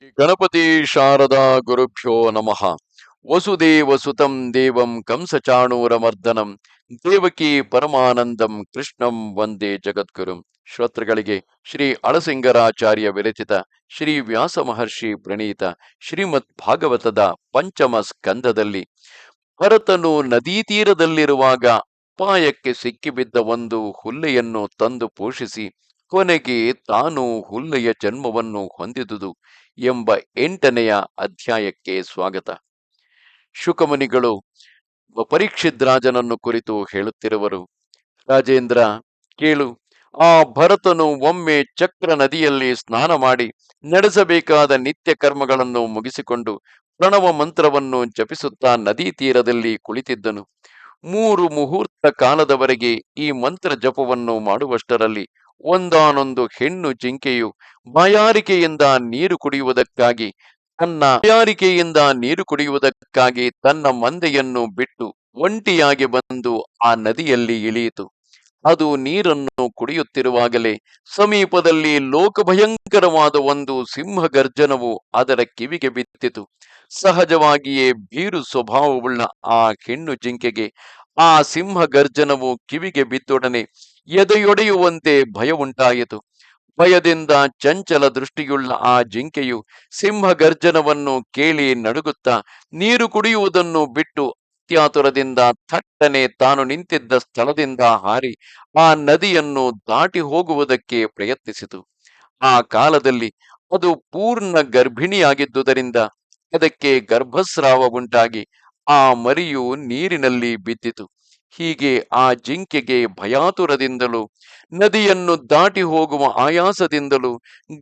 ಗಣಪತಿ ಶಾರದಾ ಗುರುಭ್ಯೋ ನಮಃ. ವಸುದೇವ ಸುತಂ ದೇವಂ ಕಂಸಚಾಣೂರಮರ್ದನಂ ದೇವಕಿ ಪರಮಾನಂದಂ ಕೃಷ್ಣಂ ವಂದೇ ಜಗದ್ಗುರುಂ. ಶ್ರೋತೃಗಳಿಗೆ ಶ್ರೀ ಅಳಸಿಂಗರಾಚಾರ್ಯ ವಿರಚಿತ ಶ್ರೀ ವ್ಯಾಸ ಮಹರ್ಷಿ ಪ್ರಣೀತ ಶ್ರೀಮದ್ ಭಾಗವತದ ಪಂಚಮ ಸ್ಕಂದದಲ್ಲಿ ಭರತನು ನದೀ ತೀರದಲ್ಲಿರುವಾಗ ಅಪಾಯಕ್ಕೆ ಸಿಕ್ಕಿಬಿದ್ದ ಒಂದು ಹುಲ್ಲೆಯನ್ನು ತಂದು ಪೋಷಿಸಿ ಕೊನೆಗೆ ತಾನು ಹುಲ್ಲೆಯ ಜನ್ಮವನ್ನು ಹೊಂದಿದುದು ಎಂಬ 8ನೆಯ ಅಧ್ಯಾಯಕ್ಕೆ ಸ್ವಾಗತ. ಶುಕಮುನಿಗಳು ಪರೀಕ್ಷಿತ್ ರಾಜನನ್ನು ಕುರಿತು ಹೇಳುತ್ತಿರುವರು. ರಾಜೇಂದ್ರ, ಕೇಳು, ಆ ಭರತನು ಒಮ್ಮೆ ಚಕ್ರ ನದಿಯಲ್ಲಿ ಸ್ನಾನ ಮಾಡಿ ನಡೆಸಬೇಕಾದ ನಿತ್ಯ ಕರ್ಮಗಳನ್ನು ಮುಗಿಸಿಕೊಂಡು ಪ್ರಣವ ಮಂತ್ರವನ್ನು ಜಪಿಸುತ್ತಾ ನದಿ ತೀರದಲ್ಲಿ ಕುಳಿತಿದ್ದನು. 3 ಮುಹೂರ್ತ ಕಾಲದವರೆಗೆ ಈ ಮಂತ್ರ ಜಪವನ್ನು ಮಾಡುವಷ್ಟರಲ್ಲಿ ಒಂದಾನೊಂದು ಹೆಣ್ಣು ಜಿಂಕೆಯು ಬಾಯಾರಿಕೆಯಿಂದ ನೀರು ಕುಡಿಯುವುದಕ್ಕಾಗಿ ತನ್ನ ಮಂದೆಯನ್ನು ಬಿಟ್ಟು ಒಂಟಿಯಾಗಿ ಬಂದು ಆ ನದಿಯಲ್ಲಿ ಇಳಿಯಿತು. ಅದು ನೀರನ್ನು ಕುಡಿಯುತ್ತಿರುವಾಗಲೇ ಸಮೀಪದಲ್ಲಿ ಲೋಕಭಯಂಕರವಾದ ಒಂದು ಸಿಂಹ ಗರ್ಜನವು ಅದರ ಕಿವಿಗೆ ಬಿದ್ದಿತು. ಸಹಜವಾಗಿಯೇ ಭೀರು ಸ್ವಭಾವವುಳ್ಳ ಆ ಹೆಣ್ಣು ಜಿಂಕೆಗೆ ಆ ಸಿಂಹ ಗರ್ಜನವು ಕಿವಿಗೆ ಬಿದ್ದೊಡನೆ ಎದೆಯೊಡೆಯುವಂತೆ ಭಯ ಉಂಟಾಯಿತು. ಭಯದಿಂದ ಚಂಚಲ ದೃಷ್ಟಿಯುಳ್ಳ ಆ ಜಿಂಕೆಯು ಸಿಂಹ ಗರ್ಜನವನ್ನು ಕೇಳಿ ನಡುಗುತ್ತಾ ನೀರು ಕುಡಿಯುವುದನ್ನು ಬಿಟ್ಟು ಅತ್ಯಾತುರದಿಂದ ಥಟ್ಟನೆ ತಾನು ನಿಂತಿದ್ದ ಸ್ಥಳದಿಂದ ಹಾರಿ ಆ ನದಿಯನ್ನು ದಾಟಿ ಹೋಗುವುದಕ್ಕೆ ಪ್ರಯತ್ನಿಸಿತು. ಆ ಕಾಲದಲ್ಲಿ ಅದು ಪೂರ್ಣ ಗರ್ಭಿಣಿಯಾಗಿದ್ದುದರಿಂದ ಅದಕ್ಕೆ ಗರ್ಭಸ್ರಾವ ಉಂಟಾಗಿ ಆ ಮರಿಯು ನೀರಿನಲ್ಲಿ ಬಿದ್ದಿತು. ಹೀಗೆ ಆ ಜಿಂಕೆಗೆ ಭಯಾತುರದಿಂದಲೂ ನದಿಯನ್ನು ದಾಟಿ ಹೋಗುವ ಆಯಾಸದಿಂದಲೂ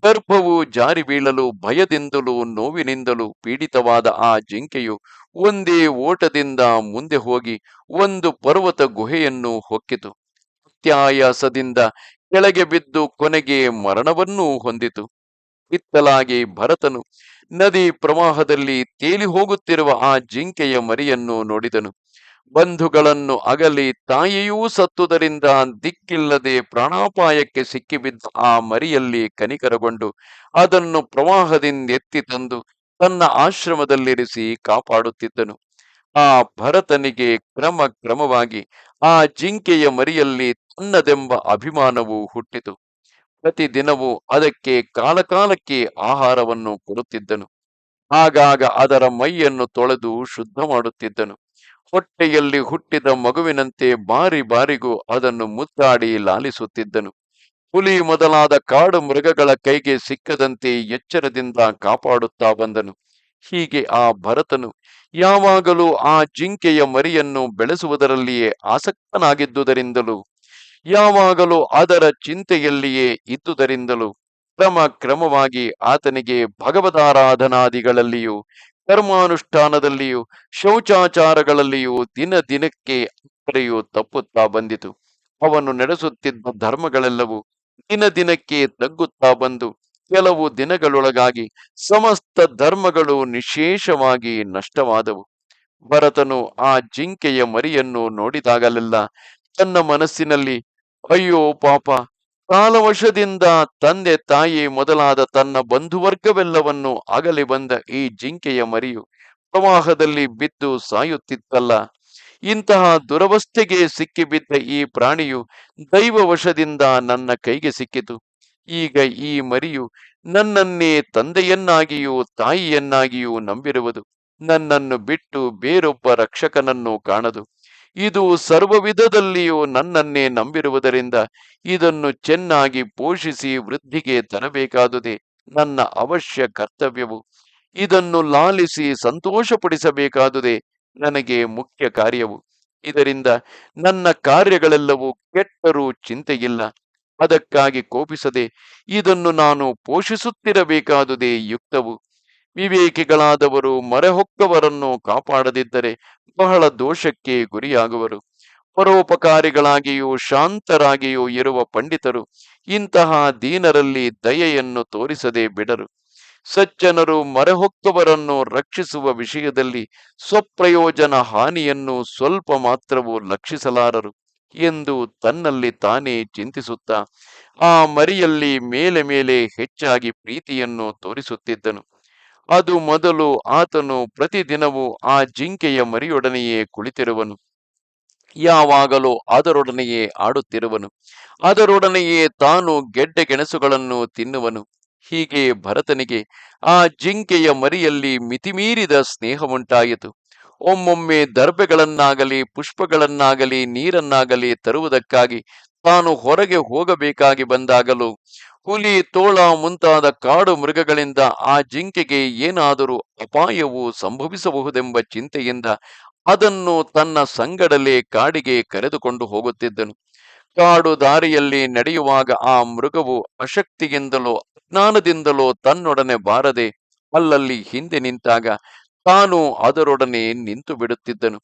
ಗರ್ಭವು ಜಾರಿ ಬೀಳಲು ಭಯದಿಂದಲೂ ನೋವಿನಿಂದಲೂ ಪೀಡಿತವಾದ ಆ ಜಿಂಕೆಯು ಒಂದೇ ಓಟದಿಂದ ಮುಂದೆ ಹೋಗಿ ಒಂದು ಪರ್ವತ ಗುಹೆಯನ್ನು ಹೊಕ್ಕಿತು. ಅತ್ಯಾಯಾಸದಿಂದ ಕೆಳಗೆ ಬಿದ್ದು ಕೊನೆಗೆ ಮರಣವನ್ನೂ ಹೊಂದಿತು. ಇತ್ತಲಾಗಿ ಭರತನು ನದಿ ಪ್ರವಾಹದಲ್ಲಿ ತೇಲಿ ಹೋಗುತ್ತಿರುವ ಆ ಜಿಂಕೆಯ ಮರಿಯನ್ನು ನೋಡಿದನು. ಬಂಧುಗಳನ್ನು ಅಗಲಿ ತಾಯಿಯೂ ಸತ್ತುದರಿಂದ ದಿಕ್ಕಿಲ್ಲದೆ ಪ್ರಾಣಾಪಾಯಕ್ಕೆ ಸಿಕ್ಕಿಬಿದ್ದ ಆ ಮರಿಯಲ್ಲಿ ಕನಿಕರಗೊಂಡು ಅದನ್ನು ಪ್ರವಾಹದಿಂದ ಎತ್ತಿ ತಂದು ತನ್ನ ಆಶ್ರಮದಲ್ಲಿರಿಸಿ ಕಾಪಾಡುತ್ತಿದ್ದನು. ಆ ಭರತನಿಗೆ ಕ್ರಮವಾಗಿ ಆ ಜಿಂಕೆಯ ಮರಿಯಲ್ಲಿ ತನ್ನದೆಂಬ ಅಭಿಮಾನವು ಹುಟ್ಟಿತು. ಪ್ರತಿದಿನವೂ ಅದಕ್ಕೆ ಕಾಲಕಾಲಕ್ಕೆ ಆಹಾರವನ್ನು ಕೊಡುತ್ತಿದ್ದನು. ಆಗಾಗ ಅದರ ಮೈಯನ್ನು ತೊಳೆದು ಶುದ್ಧ ಮಾಡುತ್ತಿದ್ದನು. ಹೊಟ್ಟೆಯಲ್ಲಿ ಹುಟ್ಟಿದ ಮಗುವಿನಂತೆ ಬಾರಿ ಬಾರಿಗೂ ಅದನ್ನು ಮುದ್ದಾಡಿ ಲಾಲಿಸುತ್ತಿದ್ದನು. ಹುಲಿ ಮೊದಲಾದ ಕಾಡು ಮೃಗಗಳ ಕೈಗೆ ಸಿಕ್ಕದಂತೆ ಎಚ್ಚರದಿಂದ ಕಾಪಾಡುತ್ತಾ ಬಂದನು. ಹೀಗೆ ಆ ಭರತನು ಯಾವಾಗಲೂ ಆ ಜಿಂಕೆಯ ಮರಿಯನ್ನು ಬೆಳೆಸುವುದರಲ್ಲಿಯೇ ಆಸಕ್ತನಾಗಿದ್ದುದರಿಂದಲೂ ಯಾವಾಗಲೂ ಅದರ ಚಿಂತೆಯಲ್ಲಿಯೇ ಇದ್ದುದರಿಂದಲೂ ಕ್ರಮವಾಗಿ ಆತನಿಗೆ ಭಗವದಾರಾಧನಾದಿಗಳಲ್ಲಿಯೂ ಕರ್ಮಾನುಷ್ಠಾನದಲ್ಲಿಯೂ ಶೌಚಾಚಾರಗಳಲ್ಲಿಯೂ ದಿನಕ್ಕೆ ಅಕ್ಕರೆಯು ತಪ್ಪುತ್ತಾ ಬಂದಿತು. ಅವನು ನಡೆಸುತ್ತಿದ್ದ ಧರ್ಮಗಳೆಲ್ಲವೂ ದಿನಕ್ಕೆ ತಗ್ಗುತ್ತಾ ಬಂದು ಕೆಲವು ದಿನಗಳೊಳಗಾಗಿ ಸಮಸ್ತ ಧರ್ಮಗಳು ನಿಶೇಷವಾಗಿ ನಷ್ಟವಾದವು. ಭರತನು ಆ ಜಿಂಕೆಯ ಮರಿಯನ್ನು ನೋಡಿದಾಗಲೆಲ್ಲ ತನ್ನ ಮನಸ್ಸಿನಲ್ಲಿ, ಅಯ್ಯೋ ಪಾಪ, ಕಾಲವಶದಿಂದ ತಂದೆ ತಾಯಿ ಮೊದಲಾದ ತನ್ನ ಬಂಧುವರ್ಗವೆಲ್ಲವನ್ನು ಅಗಲಿ ಬಂದ ಈ ಜಿಂಕೆಯ ಮರಿಯು ಪ್ರವಾಹದಲ್ಲಿ ಬಿದ್ದು ಸಾಯುತ್ತಿತ್ತಲ್ಲ, ಇಂತಹ ದುರವಸ್ಥೆಗೆ ಸಿಕ್ಕಿಬಿದ್ದ ಈ ಪ್ರಾಣಿಯು ದೈವವಶದಿಂದ ನನ್ನ ಕೈಗೆ ಸಿಕ್ಕಿತು. ಈಗ ಈ ಮರಿಯು ನನ್ನನ್ನೇ ತಂದೆಯನ್ನಾಗಿಯೂ ತಾಯಿಯನ್ನಾಗಿಯೂ ನಂಬಿರುವುದು. ನನ್ನನ್ನು ಬಿಟ್ಟು ಬೇರೊಬ್ಬ ರಕ್ಷಕನನ್ನು ಕಾಣದು. ಇದು ಸರ್ವ ವಿಧದಲ್ಲಿಯೂ ನನ್ನನ್ನೇ ನಂಬಿರುವುದರಿಂದ ಇದನ್ನು ಚೆನ್ನಾಗಿ ಪೋಷಿಸಿ ವೃದ್ಧಿಗೆ ತರಬೇಕಾದುದೇ ನನ್ನ ಅವಶ್ಯ ಕರ್ತವ್ಯವು. ಇದನ್ನು ಲಾಲಿಸಿ ಸಂತೋಷಪಡಿಸಬೇಕಾದುದೇ ನನಗೆ ಮುಖ್ಯ ಕಾರ್ಯವು. ಇದರಿಂದ ನನ್ನ ಕಾರ್ಯಗಳೆಲ್ಲವೂ ಕೆಟ್ಟರೂ ಚಿಂತೆಯಿಲ್ಲ. ಅದಕ್ಕಾಗಿ ಕೋಪಿಸದೆ ಇದನ್ನು ನಾನು ಪೋಷಿಸುತ್ತಿರಬೇಕಾದುದೇ ಯುಕ್ತವು. ವಿವೇಕಿಗಳಾದವರು ಮೊರೆಹೊಕ್ಕವರನ್ನು ಕಾಪಾಡದಿದ್ದರೆ ಬಹಳ ದೋಷಕ್ಕೆ ಗುರಿಯಾಗುವರು. ಪರೋಪಕಾರಿಗಳಾಗಿಯೂ ಶಾಂತರಾಗಿಯೂ ಇರುವ ಪಂಡಿತರು ಇಂತಹ ದೀನರಲ್ಲಿ ದಯೆಯನ್ನು ತೋರಿಸದೆ ಬಿಡರು. ಸಜ್ಜನರು ಮೊರೆಹೊಕ್ಕವರನ್ನು ರಕ್ಷಿಸುವ ವಿಷಯದಲ್ಲಿ ಸ್ವಪ್ರಯೋಜನ ಹಾನಿಯನ್ನು ಸ್ವಲ್ಪ ಮಾತ್ರವೂ ಲಕ್ಷಿಸಲಾರರು ಎಂದು ತನ್ನಲ್ಲಿ ತಾನೇ ಚಿಂತಿಸುತ್ತಾ ಆ ಮರಿಯಲ್ಲಿ ಮೇಲೆ ಹೆಚ್ಚಾಗಿ ಪ್ರೀತಿಯನ್ನು ತೋರಿಸುತ್ತಿದ್ದನು. ಅದು ಮೊದಲು ಆತನು ಪ್ರತಿದಿನವೂ ಆ ಜಿಂಕೆಯ ಮರಿಯೊಡನೆಯೇ ಕುಳಿತಿರುವನು. ಯಾವಾಗಲೂ ಅದರೊಡನೆಯೇ ಆಡುತ್ತಿರುವನು. ಅದರೊಡನೆಯೇ ತಾನು ಗೆಡ್ಡೆ ಗೆಣಸುಗಳನ್ನು ತಿನ್ನುವನು. ಹೀಗೆ ಭರತನಿಗೆ ಆ ಜಿಂಕೆಯ ಮರಿಯಲ್ಲಿ ಮಿತಿಮೀರಿದ ಸ್ನೇಹವುಂಟಾಯಿತು. ಒಮ್ಮೊಮ್ಮೆ ದರ್ಬೆಗಳನ್ನಾಗಲಿ ಪುಷ್ಪಗಳನ್ನಾಗಲಿ ನೀರನ್ನಾಗಲಿ ತರುವುದಕ್ಕಾಗಿ ತಾನು ಹೊರಗೆ ಹೋಗಬೇಕಾಗಿ ಬಂದಾಗಲೂ ಹುಲಿ, ತೋಳ ಮುಂತಾದ ಕಾಡು ಮೃಗಗಳಿಂದ ಆ ಜಿಂಕೆಗೆ ಏನಾದರೂ ಅಪಾಯವು ಸಂಭವಿಸಬಹುದೆಂಬ ಚಿಂತೆಯಿಂದ ಅದನ್ನು ತನ್ನ ಸಂಗಡಲೇ ಕಾಡಿಗೆ ಕರೆದುಕೊಂಡು ಹೋಗುತ್ತಿದ್ದನು. ಕಾಡು ದಾರಿಯಲ್ಲಿ ನಡೆಯುವಾಗ ಆ ಮೃಗವು ಅಶಕ್ತಿಯಿಂದಲೋ ಅಜ್ಞಾನದಿಂದಲೋ ತನ್ನೊಡನೆ ಬಾರದೆ ಅಲ್ಲಲ್ಲಿ ಹಿಂದೆ ನಿಂತಾಗ ತಾನು ಅದರೊಡನೆ ನಿಂತು ಬಿಡುತ್ತಿದ್ದನು.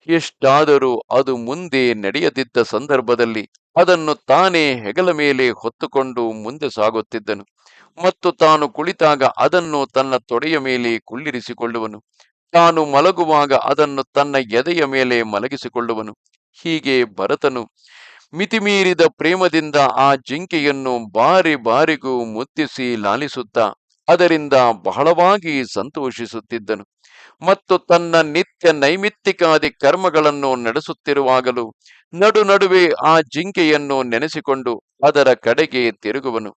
ಎಷ್ಟಾದರೂ ಅದು ಮುಂದೆ ನಡೆಯದಿದ್ದ ಸಂದರ್ಭದಲ್ಲಿ ಅದನ್ನು ತಾನೇ ಹೆಗಲ ಮೇಲೆ ಹೊತ್ತುಕೊಂಡು ಮುಂದೆ ಸಾಗುತ್ತಿದ್ದನು. ಮತ್ತು ತಾನು ಕುಳಿತಾಗ ಅದನ್ನು ತನ್ನ ತೊಡೆಯ ಮೇಲೆ ಕುಳ್ಳಿರಿಸಿಕೊಳ್ಳುವನು. ತಾನು ಮಲಗುವಾಗ ಅದನ್ನು ತನ್ನ ಎದೆಯ ಮೇಲೆ ಮಲಗಿಸಿಕೊಳ್ಳುವನು. ಹೀಗೆ ಭರತನು ಮಿತಿಮೀರಿದ ಪ್ರೇಮದಿಂದ ಆ ಜಿಂಕೆಯನ್ನು ಬಾರಿ ಬಾರಿಗೂ ಮುದ್ದಿಸಿ ಲಾಲಿಸುತ್ತಾ ಅದರಿಂದ ಬಹಳವಾಗಿ ಸಂತೋಷಿಸುತ್ತಿದ್ದನು. ಮತ್ತು ತನ್ನ ನಿತ್ಯ ನೈಮಿತ್ತಿಕಾದಿ ಕರ್ಮಗಳನ್ನು ನಡೆಸುತ್ತಿರುವಾಗಲೂ ನಡು ನಡುವೆ ಆ ಜಿಂಕೆಯನ್ನು ನೆನೆಸಿಕೊಂಡು ಅದರ ಕಡೆಗೆ ತಿರುಗುವನು.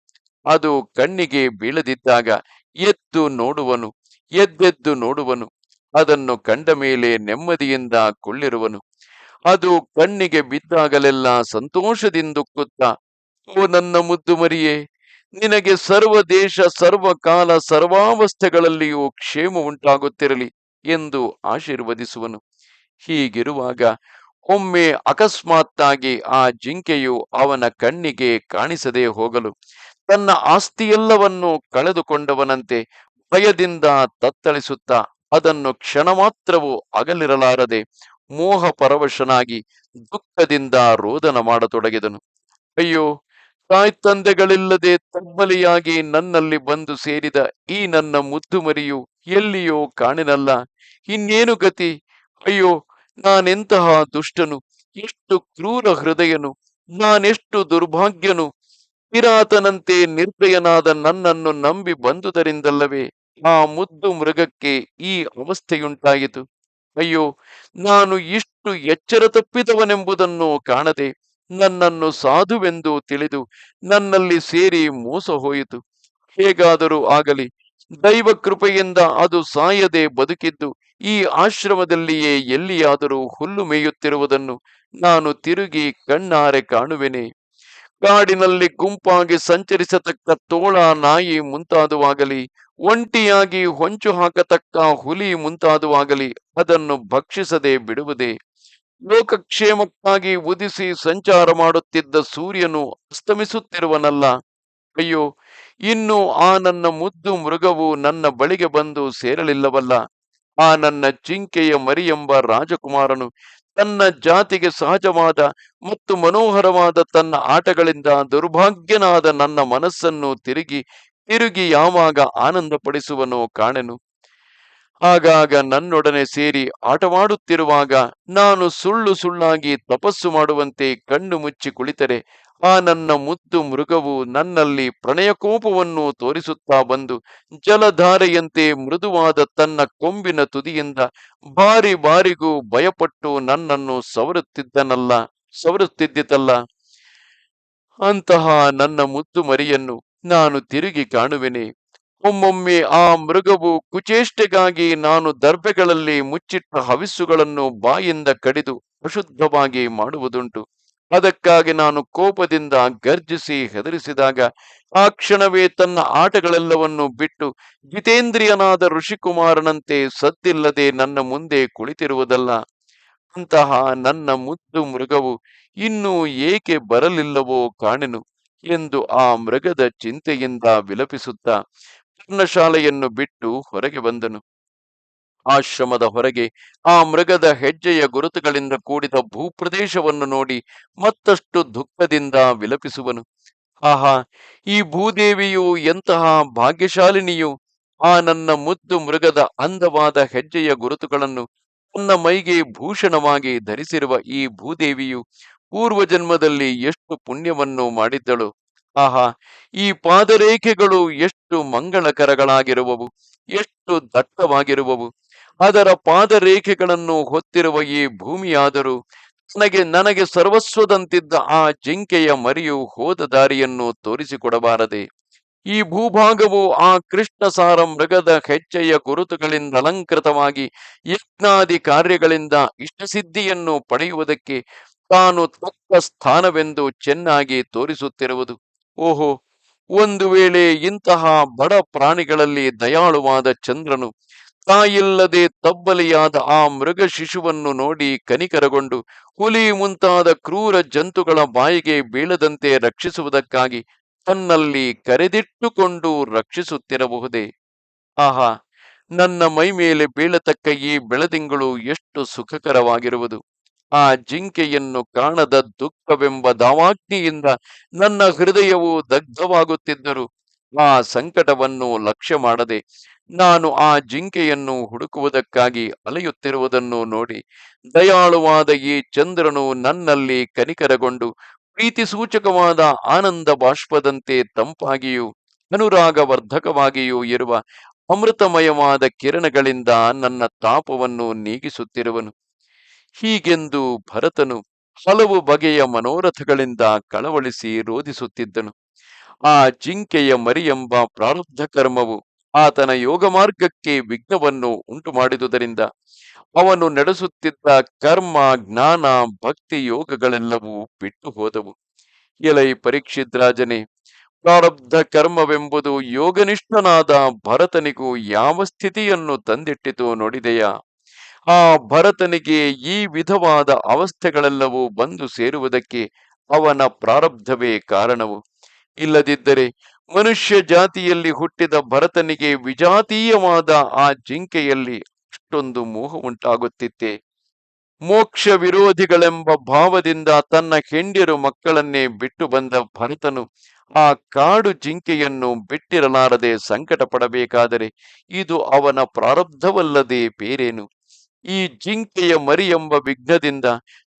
ಅದು ಕಣ್ಣಿಗೆ ಬೀಳದಿದ್ದಾಗ ಎದ್ದು ನೋಡುವನು, ಎದ್ದೆದ್ದು ನೋಡುವನು. ಅದನ್ನು ಕಂಡ ಮೇಲೆ ನೆಮ್ಮದಿಯಿಂದ ಕುಳ್ಳಿರುವನು. ಅದು ಕಣ್ಣಿಗೆ ಬಿದ್ದಾಗಲೆಲ್ಲ ಸಂತೋಷದಿಂದುಕ್ಕುತ್ತಾ, ಓ ನನ್ನ ಮುದ್ದು ಮರಿಯೇ, ನಿನಗೆ ಸರ್ವ ದೇಶ ಸರ್ವಕಾಲ ಸರ್ವಾವಸ್ಥೆಗಳಲ್ಲಿಯೂ ಕ್ಷೇಮ ಉಂಟಾಗುತ್ತಿರಲಿ ಎಂದು ಆಶೀರ್ವದಿಸುವನು. ಹೀಗಿರುವಾಗ ಒಮ್ಮೆ ಅಕಸ್ಮಾತ್ತಾಗಿ ಆ ಜಿಂಕೆಯು ಅವನ ಕಣ್ಣಿಗೆ ಕಾಣಿಸದೆ ಹೋಗಲು ತನ್ನ ಆಸ್ತಿಯೆಲ್ಲವನ್ನು ಕಳೆದುಕೊಂಡವನಂತೆ ಭಯದಿಂದ ತತ್ತಳಿಸುತ್ತಾ ಅದನ್ನು ಕ್ಷಣ ಮಾತ್ರವೂ ಅಗಲಿರಲಾರದೆ ಮೋಹ ಪರವಶನಾಗಿ ದುಃಖದಿಂದ ರೋದನ ಮಾಡತೊಡಗಿದನು. ಅಯ್ಯೋ, ತಾಯ್ ತಂದೆಗಳಿಲ್ಲದೆ ತಬ್ಬಲಿಯಾಗಿ ನನ್ನಲ್ಲಿ ಬಂದು ಸೇರಿದ ಈ ನನ್ನ ಮುದ್ದು ಮರಿಯು ಎಲ್ಲಿಯೋ ಕಾಣೆನಲ್ಲ. ಇನ್ನೇನು ಗತಿ? ಅಯ್ಯೋ, ನಾನೆಂತಹ ದುಷ್ಟನು, ಎಷ್ಟು ಕ್ರೂರ ಹೃದಯನು, ನಾನೆಷ್ಟು ದುರ್ಭಾಗ್ಯನು. ಕಿರಾತನಂತೆ ನಿರ್ದಯನಾದ ನನ್ನನ್ನು ನಂಬಿ ಬಂದುದರಿಂದಲ್ಲವೇ ಆ ಮುದ್ದು ಮೃಗಕ್ಕೆ ಈ ಅವಸ್ಥೆಯುಂಟಾಯಿತು. ಅಯ್ಯೋ, ನಾನು ಇಷ್ಟು ಎಚ್ಚರ ತಪ್ಪಿದವನೆಂಬುದನ್ನು ಕಾಣದೆ ನನ್ನನ್ನು ಸಾಧುವೆಂದು ತಿಳಿದು ನನ್ನಲ್ಲಿ ಸೇರಿ ಮೋಸ ಹೋಯಿತು. ಹೇಗಾದರೂ ಆಗಲಿ, ದೈವ ಕೃಪೆಯಿಂದ ಅದು ಸಾಯದೆ ಬದುಕಿದ್ದು ಈ ಆಶ್ರಮದಲ್ಲಿಯೇ ಎಲ್ಲಿಯಾದರೂ ಹುಲ್ಲು ಮೇಯುತ್ತಿರುವುದನ್ನು ನಾನು ತಿರುಗಿ ಕಣ್ಣಾರೆ ಕಾಣುವೆನೆ. ಕಾಡಿನಲ್ಲಿ ಗುಂಪಾಗಿ ಸಂಚರಿಸತಕ್ಕ ತೋಳ, ನಾಯಿ ಮುಂತಾದವಾಗಲಿ, ಒಂಟಿಯಾಗಿ ಹೊಂಚು ಹಾಕತಕ್ಕ ಹುಲಿ ಮುಂತಾದವಾಗಲಿ ಅದನ್ನು ಭಕ್ಷಿಸದೆ ಬಿಡುವುದೇ? ಲೋಕಕ್ಷೇಮಕ್ಕಾಗಿ ಉದಿಸಿ ಸಂಚಾರ ಮಾಡುತ್ತಿದ್ದ ಸೂರ್ಯನು ಅಸ್ತಮಿಸುತ್ತಿರುವನಲ್ಲ. ಅಯ್ಯೋ, ಇನ್ನು ಆ ನನ್ನ ಮುದ್ದು ಮೃಗವು ನನ್ನ ಬಳಿಗೆ ಬಂದು ಸೇರಲಿಲ್ಲವಲ್ಲ. ಆ ನನ್ನ ಜಿಂಕೆಯ ಮರಿಯೆಂಬ ರಾಜಕುಮಾರನು ತನ್ನ ಜಾತಿಗೆ ಸಹಜವಾದ ಮತ್ತು ಮನೋಹರವಾದ ತನ್ನ ಆಟಗಳಿಂದ ದುರ್ಭಾಗ್ಯನಾದ ನನ್ನ ಮನಸ್ಸನ್ನು ತಿರುಗಿ ತಿರುಗಿ ಯಾವಾಗ ಆನಂದಪಡಿಸುವನೋ ಕಾಣೆನು. ಆಗಾಗ ನನ್ನೊಡನೆ ಸೇರಿ ಆಟವಾಡುತ್ತಿರುವಾಗ ನಾನು ಸುಳ್ಳು ಸುಳ್ಳಾಗಿ ತಪಸ್ಸು ಮಾಡುವಂತೆ ಕಣ್ಣು ಮುಚ್ಚಿ ಕುಳಿತರೆ ಆ ನನ್ನ ಮುದ್ದು ಮೃಗವು ನನ್ನಲ್ಲಿ ಪ್ರಣಯಕೋಪವನ್ನು ತೋರಿಸುತ್ತಾ ಬಂದು ಜಲಧಾರೆಯಂತೆ ಮೃದುವಾದ ತನ್ನ ಕೊಂಬಿನ ತುದಿಯಿಂದ ಬಾರಿ ಬಾರಿಗೂ ಭಯಪಟ್ಟು ನನ್ನನ್ನು ಸವರುತ್ತಿದ್ದಿತಲ್ಲ. ಅಂತಹ ನನ್ನ ಮುದ್ದು ಮರಿಯನ್ನು ನಾನು ತಿರುಗಿ ಕಾಣುವೆನೆ. ಒಮ್ಮೊಮ್ಮೆ ಆ ಮೃಗವು ಕುಚೇಷ್ಟೆಗಾಗಿ ನಾನು ದರ್ಬೆಗಳಲ್ಲಿ ಮುಚ್ಚಿಟ್ಟ ಹವಿಸ್ಸುಗಳನ್ನು ಬಾಯಿಂದ ಕಡಿದು ಅಶುದ್ಧವಾಗಿ ಮಾಡುವುದುಂಟು. ಅದಕ್ಕಾಗಿ ನಾನು ಕೋಪದಿಂದ ಗರ್ಜಿಸಿ ಹೆದರಿಸಿದಾಗ ಆ ಕ್ಷಣವೇ ತನ್ನ ಆಟಗಳೆಲ್ಲವನ್ನು ಬಿಟ್ಟು ಜಿತೇಂದ್ರಿಯನಾದ ಋಷಿಕುಮಾರನಂತೆ ಸದ್ದಿಲ್ಲದೆ ನನ್ನ ಮುಂದೆ ಕುಳಿತಿರುವುದಲ್ಲ. ಅಂತಹ ನನ್ನ ಮುದ್ದು ಮೃಗವು ಇನ್ನೂ ಏಕೆ ಬರಲಿಲ್ಲವೋ ಕಾಣೆನು ಎಂದು ಆ ಮೃಗದ ಚಿಂತೆಯಿಂದ ವಿಲಪಿಸುತ್ತಾ ಪರ್ಣಶಾಲೆಯನ್ನು ಬಿಟ್ಟು ಹೊರಗೆ ಬಂದನು. ಆಶ್ರಮದ ಹೊರಗೆ ಆ ಮೃಗದ ಹೆಜ್ಜೆಯ ಗುರುತುಗಳಿಂದ ಕೂಡಿದ ಭೂಪ್ರದೇಶವನ್ನು ನೋಡಿ ಮತ್ತಷ್ಟು ದುಃಖದಿಂದ ವಿಲಪಿಸುವನು. ಆಹಾ, ಈ ಭೂದೇವಿಯು ಎಂತಹ ಭಾಗ್ಯಶಾಲಿನಿಯು! ಆ ನನ್ನ ಮುದ್ದು ಮೃಗದ ಅಂದವಾದ ಹೆಜ್ಜೆಯ ಗುರುತುಗಳನ್ನು ತನ್ನ ಮೈಗೆ ಭೂಷಣವಾಗಿ ಧರಿಸಿರುವ ಈ ಭೂದೇವಿಯು ಪೂರ್ವ ಜನ್ಮದಲ್ಲಿ ಎಷ್ಟು ಪುಣ್ಯವನ್ನು ಮಾಡಿದ್ದಳು. ಆಹಾ, ಈ ಪಾದರೇಖೆಗಳು ಎಷ್ಟು ಮಂಗಳಕರಗಳಾಗಿರುವವು, ಎಷ್ಟು ದಟ್ಟವಾಗಿರುವವು. ಅದರ ಪಾದರೇಖೆಗಳನ್ನು ಹೊತ್ತಿರುವ ಈ ಭೂಮಿಯಾದರೂ ನನಗೆ ಸರ್ವಸ್ವದಂತಿದ್ದ ಆ ಜಿಂಕೆಯ ಮರಿಯು ಹೋದ ದಾರಿಯನ್ನು ತೋರಿಸಿಕೊಡಬಾರದೆ? ಈ ಭೂಭಾಗವು ಆ ಕೃಷ್ಣಸಾರ ಮೃಗದ ಹೆಜ್ಜೆಯ ಗುರುತುಗಳಿಂದ ಅಲಂಕೃತವಾಗಿ ಯಜ್ಞಾದಿ ಕಾರ್ಯಗಳಿಂದ ಇಷ್ಟಸಿದ್ಧಿಯನ್ನು ಪಡೆಯುವುದಕ್ಕೆ ತಾನು ತಕ್ಕ ಸ್ಥಾನವೆಂದು ಚೆನ್ನಾಗಿ ತೋರಿಸುತ್ತಿರುವುದು. ಓಹೋ, ಒಂದು ವೇಳೆ ಇಂತಹ ಬಡ ಪ್ರಾಣಿಗಳಲ್ಲಿ ದಯಾಳುವಾದ ಚಂದ್ರನು ತಾಯಿಲ್ಲದೆ ತಬ್ಬಲಿಯಾದ ಆ ಮೃಗ ಶಿಶುವನ್ನು ನೋಡಿ ಕನಿಕರಗೊಂಡು ಹುಲಿ ಮುಂತಾದ ಕ್ರೂರ ಜಂತುಗಳ ಬಾಯಿಗೆ ಬೀಳದಂತೆ ರಕ್ಷಿಸುವುದಕ್ಕಾಗಿ ತನ್ನಲ್ಲಿ ಕರೆದಿಟ್ಟುಕೊಂಡು ರಕ್ಷಿಸುತ್ತಿರಬಹುದೇ? ಆಹಾ, ನನ್ನ ಮೈ ಮೇಲೆ ಬೀಳತಕ್ಕ ಈ ಬೆಳದಿಂಗಳು ಎಷ್ಟು ಸುಖಕರವಾಗಿರುವುದು. ಆ ಜಿಂಕೆಯನ್ನು ಕಾಣದ ದುಃಖವೆಂಬ ದಾವಾಗ್ನಿಯಿಂದ ನನ್ನ ಹೃದಯವು ದಗ್ಧವಾಗುತ್ತಿದ್ದರು ಆ ಸಂಕಟವನ್ನು ಲಕ್ಷ್ಯ ಮಾಡದೆ ನಾನು ಆ ಜಿಂಕೆಯನ್ನು ಹುಡುಕುವುದಕ್ಕಾಗಿ ಅಲೆಯುತ್ತಿರುವುದನ್ನು ನೋಡಿ ದಯಾಳುವಾದ ಈ ಚಂದ್ರನು ನನ್ನಲ್ಲಿ ಕನಿಕರಗೊಂಡು ಪ್ರೀತಿ ಸೂಚಕವಾದ ಆನಂದ ಬಾಷ್ಪದಂತೆ ತಂಪಾಗಿಯೂ ಅನುರಾಗವರ್ಧಕವಾಗಿಯೂ ಇರುವ ಅಮೃತಮಯವಾದ ಕಿರಣಗಳಿಂದ ನನ್ನ ತಾಪವನ್ನು ನೀಗಿಸುತ್ತಿರುವನು. ಹೀಗೆಂದು ಭರತನು ಹಲವು ಬಗೆಯ ಮನೋರಥಗಳಿಂದ ಕಳವಳಿಸಿ ರೋಧಿಸುತ್ತಿದ್ದನು. ಆ ಜಿಂಕೆಯ ಮರಿಯೆಂಬ ಪ್ರಾರಬ್ಧ ಕರ್ಮವು ಆತನ ಯೋಗ ಮಾರ್ಗಕ್ಕೆ ವಿಘ್ನವನ್ನು ಉಂಟು ಮಾಡಿದುದರಿಂದ ಅವನು ನಡೆಸುತ್ತಿದ್ದ ಕರ್ಮ, ಜ್ಞಾನ, ಭಕ್ತಿ ಯೋಗಗಳೆಲ್ಲವೂ ಬಿಟ್ಟು ಹೋದವು. ಎಲೈ ಪರೀಕ್ಷಿತ್ ರಾಜನೇ, ಪ್ರಾರಬ್ಧ ಕರ್ಮವೆಂಬುದು ಯೋಗನಿಷ್ಠನಾದ ಭರತನಿಗೂ ಯಾವ ಸ್ಥಿತಿಯನ್ನು ತಂದಿಟ್ಟಿತು ನೋಡಿದೆಯಾ? ಆ ಭರತನಿಗೆ ಈ ವಿಧವಾದ ಅವಸ್ಥೆಗಳೆಲ್ಲವೂ ಬಂದು ಸೇರುವುದಕ್ಕೆ ಅವನ ಪ್ರಾರಬ್ಧವೇ ಕಾರಣವು. ಇಲ್ಲದಿದ್ದರೆ ಮನುಷ್ಯ ಜಾತಿಯಲ್ಲಿ ಹುಟ್ಟಿದ ಭರತನಿಗೆ ವಿಜಾತೀಯವಾದ ಆ ಜಿಂಕೆಯಲ್ಲಿ ಅಷ್ಟೊಂದು ಮೋಹ ಉಂಟಾಗುತ್ತಿತ್ತೆ? ಮೋಕ್ಷ ವಿರೋಧಿಗಳೆಂಬ ಭಾವದಿಂದ ತನ್ನ ಹೆಂಡಿರು ಮಕ್ಕಳನ್ನೇ ಬಿಟ್ಟು ಬಂದ ಭರತನು ಆ ಕಾಡು ಜಿಂಕೆಯನ್ನು ಬಿಟ್ಟಿರಲಾರದೆ ಸಂಕಟ ಪಡಬೇಕಾದರೆ ಇದು ಅವನ ಪ್ರಾರಬ್ಧವಲ್ಲದೆ ಬೇರೇನು? ಈ ಜಿಂಕೆಯ ಮರಿ ಎಂಬ ವಿಘ್ನದಿಂದ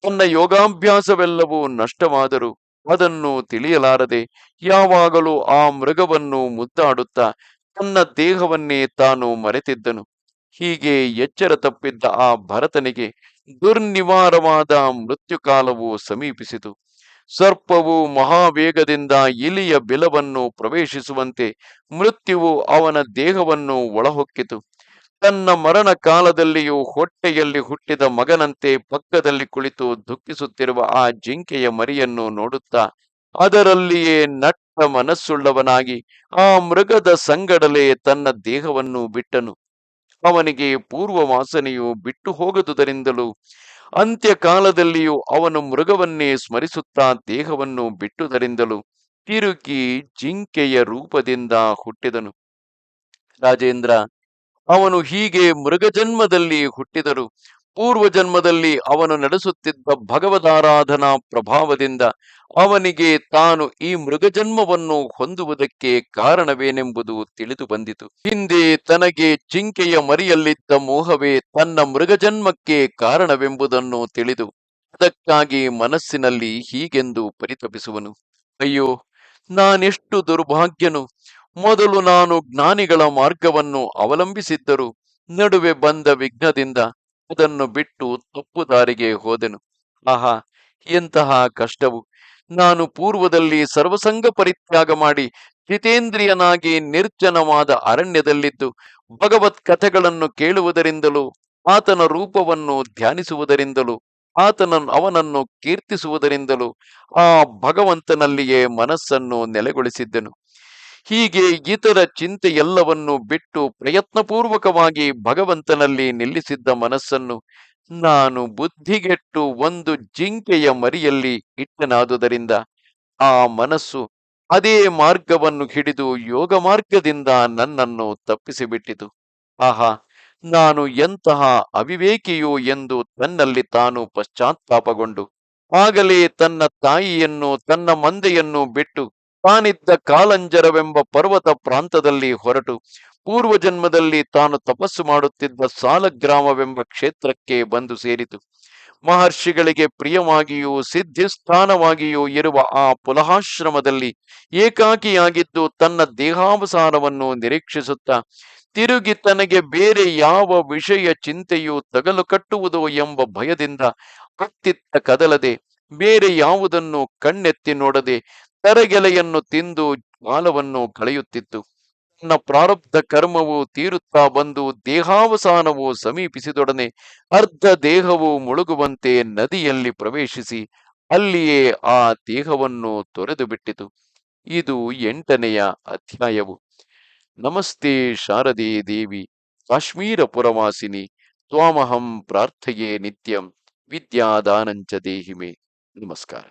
ತನ್ನ ಯೋಗಾಭ್ಯಾಸವೆಲ್ಲವೂ ನಷ್ಟವಾದರೂ ಅದನ್ನು ತಿಳಿಯಲಾರದೆ ಯಾವಾಗಲೂ ಆ ಮೃಗವನ್ನು ಮುದ್ದಾಡುತ್ತಾ ತನ್ನ ದೇಹವನ್ನೇ ತಾನು ಮರೆತಿದ್ದನು. ಹೀಗೆ ಎಚ್ಚರ ತಪ್ಪಿದ್ದ ಆ ಭರತನಿಗೆ ದುರ್ನಿವಾರವಾದ ಮೃತ್ಯುಕಾಲವು ಸಮೀಪಿಸಿತು. ಸರ್ಪವು ಮಹಾವೇಗದಿಂದ ಇಲಿಯ ಬಿಲವನ್ನು ಪ್ರವೇಶಿಸುವಂತೆ ಮೃತ್ಯುವು ಅವನ ದೇಹವನ್ನು ಒಳಹೊಕ್ಕಿತು. ತನ್ನ ಮರಣ ಕಾಲದಲ್ಲಿಯೂ ಹೊಟ್ಟೆಯಲ್ಲಿ ಹುಟ್ಟಿದ ಮಗನಂತೆ ಪಕ್ಕದಲ್ಲಿ ಕುಳಿತು ದುಃಖಿಸುತ್ತಿರುವ ಆ ಜಿಂಕೆಯ ಮರಿಯನ್ನು ನೋಡುತ್ತಾ ಅದರಲ್ಲಿಯೇ ನಟ್ಟ ಮನಸ್ಸುಳ್ಳವನಾಗಿ ಆ ಮೃಗದ ಸಂಗಡಲೇ ತನ್ನ ದೇಹವನ್ನು ಬಿಟ್ಟನು. ಅವನಿಗೆ ಪೂರ್ವ ವಾಸನೆಯು ಬಿಟ್ಟು ಹೋಗದುದರಿಂದಲೂ ಅಂತ್ಯಕಾಲದಲ್ಲಿಯೂ ಅವನು ಮೃಗವನ್ನೇ ಸ್ಮರಿಸುತ್ತಾ ದೇಹವನ್ನು ಬಿಟ್ಟುದರಿಂದಲೂ ತಿರುಗಿ ಜಿಂಕೆಯ ರೂಪದಿಂದ ಹುಟ್ಟಿದನು. ರಾಜೇಂದ್ರ, ಅವನು ಹೀಗೆ ಮೃಗಜನ್ಮದಲ್ಲಿ ಹುಟ್ಟಿದರು ಪೂರ್ವ ಜನ್ಮದಲ್ಲಿ ಅವನು ನಡೆಸುತ್ತಿದ್ದ ಭಗವದಾರಾಧನಾ ಪ್ರಭಾವದಿಂದ ಅವನಿಗೆ ತಾನು ಈ ಮೃಗಜನ್ಮವನ್ನು ಹೊಂದುವುದಕ್ಕೆ ಕಾರಣವೇನೆಂಬುದು ತಿಳಿದು ಬಂದಿತು. ಹಿಂದೆ ತನಗೆ ಜಿಂಕೆಯ ಮರಿಯಲ್ಲಿದ್ದ ಮೋಹವೇ ತನ್ನ ಮೃಗಜನ್ಮಕ್ಕೆ ಕಾರಣವೆಂಬುದನ್ನು ತಿಳಿದು ಅದಕ್ಕಾಗಿ ಮನಸ್ಸಿನಲ್ಲಿ ಹೀಗೆಂದು ಪರಿತಪಿಸುವನು: ಅಯ್ಯೋ, ನಾನೆಷ್ಟು ದುರ್ಭಾಗ್ಯನು! ಮೊದಲು ನಾನು ಜ್ಞಾನಿಗಳ ಮಾರ್ಗವನ್ನು ಅವಲಂಬಿಸಿದ್ದರೂ ನಡುವೆ ಬಂದ ವಿಘ್ನದಿಂದ ಅದನ್ನು ಬಿಟ್ಟು ತಪ್ಪು ದಾರಿಗೆ ಹೋದೆನು. ಆಹಾ, ಎಂತಹ ಕಷ್ಟವು! ನಾನು ಪೂರ್ವದಲ್ಲಿ ಸರ್ವಸಂಗ ಪರಿತ್ಯಾಗ ಮಾಡಿ ಜಿತೇಂದ್ರಿಯನಾಗಿ ನಿರ್ಜನವಾದ ಅರಣ್ಯದಲ್ಲಿದ್ದು ಭಗವತ್ ಕಥೆಗಳನ್ನು ಕೇಳುವುದರಿಂದಲೂ ಆತನ ರೂಪವನ್ನು ಧ್ಯಾನಿಸುವುದರಿಂದಲೂ ಅವನನ್ನು ಕೀರ್ತಿಸುವುದರಿಂದಲೂ ಆ ಭಗವಂತನಲ್ಲಿಯೇ ಮನಸ್ಸನ್ನು ನೆಲೆಗೊಳಿಸಿದ್ದೆನು. ಹೀಗೆ ಇತರ ಚಿಂತೆ ಎಲ್ಲವನ್ನೂ ಬಿಟ್ಟು ಪ್ರಯತ್ನಪೂರ್ವಕವಾಗಿ ಭಗವಂತನಲ್ಲಿ ನಿಲ್ಲಿಸಿದ್ದ ಮನಸ್ಸನ್ನು ನಾನು ಬುದ್ಧಿಗೆಟ್ಟು ಒಂದು ಜಿಂಕೆಯ ಮರಿಯಲ್ಲಿ ಇಟ್ಟನಾದುದರಿಂದ ಆ ಮನಸ್ಸು ಅದೇ ಮಾರ್ಗವನ್ನು ಹಿಡಿದು ಯೋಗ ಮಾರ್ಗದಿಂದ ನನ್ನನ್ನು ತಪ್ಪಿಸಿಬಿಟ್ಟಿತು. ಆಹಾ, ನಾನು ಎಂತಹ ಅವಿವೇಕಿಯೋ ಎಂದು ತನ್ನಲ್ಲಿ ತಾನು ಪಶ್ಚಾತ್ತಾಪಗೊಂಡು ಆಗಲೇ ತನ್ನ ತಾಯಿಯನ್ನು ತನ್ನ ಮಂದೆಯನ್ನು ಬಿಟ್ಟು ತಾನಿದ್ದ ಕಾಲಂಜರವೆಂಬ ಪರ್ವತ ಪ್ರಾಂತದಲ್ಲಿ ಹೊರಟು ಪೂರ್ವ ಜನ್ಮದಲ್ಲಿ ತಾನು ತಪಸ್ಸು ಮಾಡುತ್ತಿದ್ದ ಸಾಲಗ್ರಾಮವೆಂಬ ಕ್ಷೇತ್ರಕ್ಕೆ ಬಂದು ಸೇರಿತು. ಮಹರ್ಷಿಗಳಿಗೆ ಪ್ರಿಯವಾಗಿಯೂ ಸಿದ್ಧಿಸ್ಥಾನವಾಗಿಯೂ ಇರುವ ಆ ಪುಲಹಾಶ್ರಮದಲ್ಲಿ ಏಕಾಕಿಯಾಗಿದ್ದು ತನ್ನ ದೇಹಾವಸಾನವನ್ನು ನಿರೀಕ್ಷಿಸುತ್ತಾ ತಿರುಗಿ ತನಗೆ ಬೇರೆ ಯಾವ ವಿಷಯ ಚಿಂತೆಯೂ ತಗಲು ಕಟ್ಟುವುದೋ ಎಂಬ ಭಯದಿಂದ ಅತ್ತಿತ್ತ ಕದಲದೆ ಬೇರೆ ಯಾವುದನ್ನು ಕಣ್ಣೆತ್ತಿ ನೋಡದೆ ತರಗೆಲೆಯನ್ನು ತಿಂದು ಕಾಲವನ್ನು ಕಳೆಯುತ್ತಿತ್ತು. ತನ್ನ ಪ್ರಾರಬ್ಧ ಕರ್ಮವು ತೀರುತ್ತಾ ಬಂದು ದೇಹಾವಸಾನವು ಸಮೀಪಿಸಿದೊಡನೆ ಅರ್ಧ ದೇಹವು ಮುಳುಗುವಂತೆ ನದಿಯಲ್ಲಿ ಪ್ರವೇಶಿಸಿ ಅಲ್ಲಿಯೇ ಆ ದೇಹವನ್ನು ತೊರೆದು ಬಿಟ್ಟಿತು. ಇದು 8ನೆಯ ಅಧ್ಯಾಯವು. ನಮಸ್ತೆ ಶಾರದೆ ದೇವಿ, ಕಾಶ್ಮೀರ ಪುರವಾಸಿನಿ, ತ್ವಾಮಹಂ ಪ್ರಾರ್ಥಯೇ ನಿತ್ಯಂ, ವಿದ್ಯಾದಾನಂಚ ದೇಹಿಮೆ. ನಮಸ್ಕಾರ.